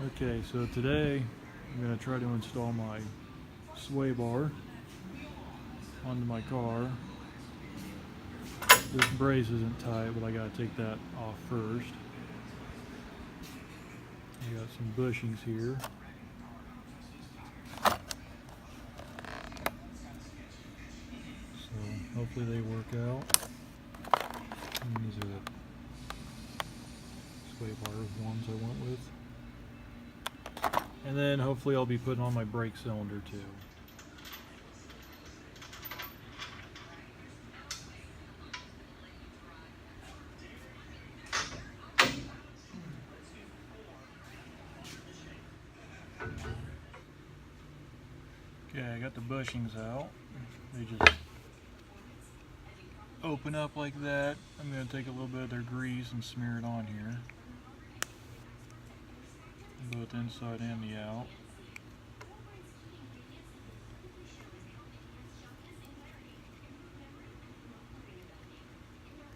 Okay, so today I'm going to try to install my sway bar onto my car. This brace isn't tight, but I got to take that off first. I got some bushings here. So hopefully they work out. And these are the sway bar ones I went with. And then hopefully I'll be putting on my brake cylinder too. Okay, I got the bushings out. They just open up like that. I'm going to take a little bit of their grease and smear it on here, both inside and the out.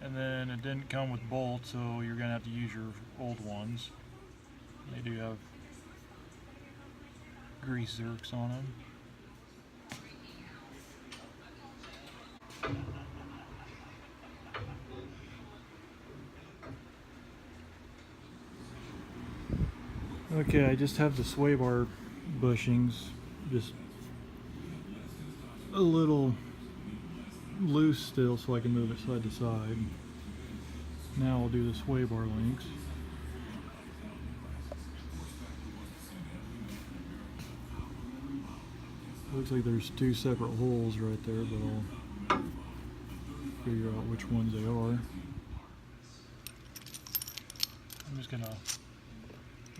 And then it didn't come with bolts, so you're going to have to use your old ones. They do have grease zerks on them. Okay, I just have the sway bar bushings just a little loose still so I can move it side to side. Now I'll do the sway bar links. Looks like there's two separate holes right there, but I'll figure out which ones they are. I'm just gonna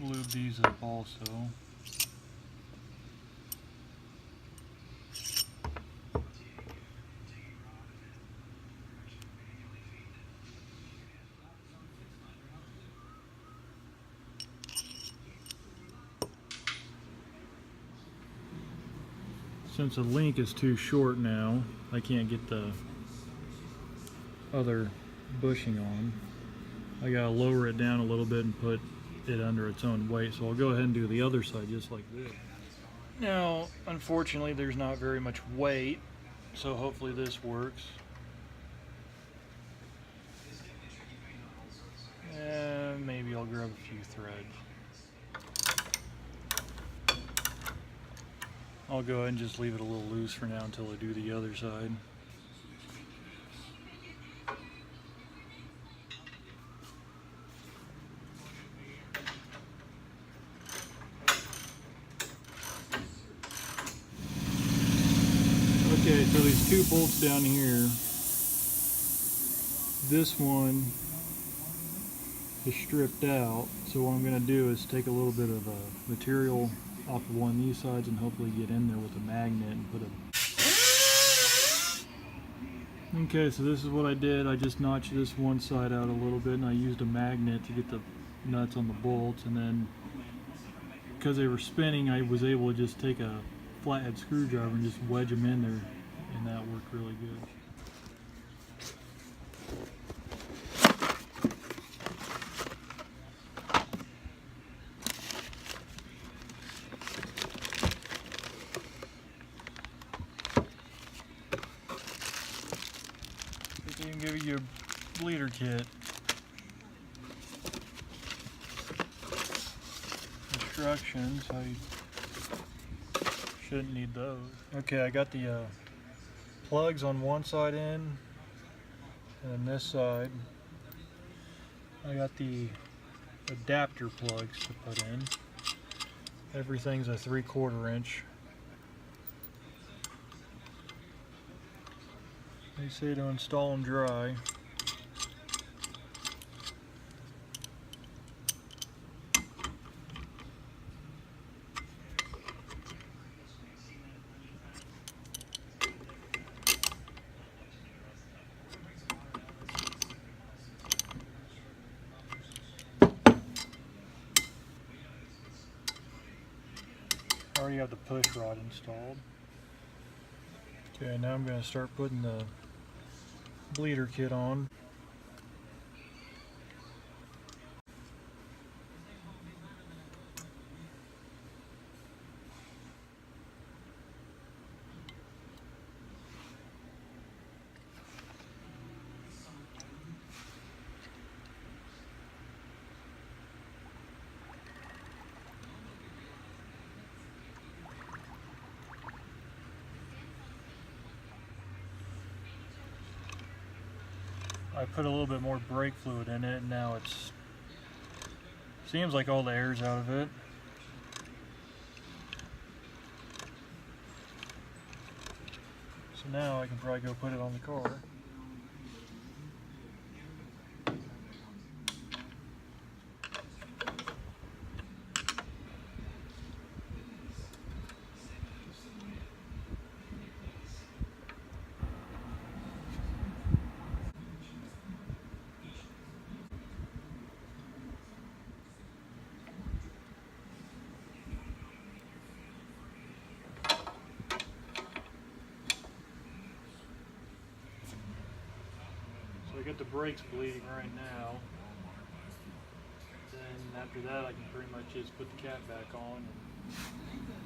lube these up also. Since the link is too short now, I can't get the other bushing on. I gotta lower it down a little bit and put it under its own weight, so I'll go ahead and do the other side just like this. Now, unfortunately, there's not very much weight, so hopefully this works. And maybe I'll grab a few threads. I'll go ahead and just leave it a little loose for now until I do the other side. Okay, so these two bolts down here, this one is stripped out, so what I'm going to do is take a little bit of material off of one of these sides and hopefully get in there with a magnet and put a... Okay, so this is what I did. I just notched this one side out a little bit and I used a magnet to get the nuts on the bolts, and then because they were spinning I was able to just take a flathead screwdriver and just wedge them in there, and that worked really good. They can give you a bleeder kit. Instructions, how you shouldn't need those. Okay, I got the plugs on one side in, and this side I got the adapter plugs to put in. Everything's a 3/4 inch. They say to install them dry. I already have the push rod installed. Okay, now I'm going to start putting the bleeder kit on. I put a little bit more brake fluid in it, and now it's seems like all the air's out of it. So now I can probably go put it on the car. So I got the brakes bleeding right now. Then after that I can pretty much just put the cap back on and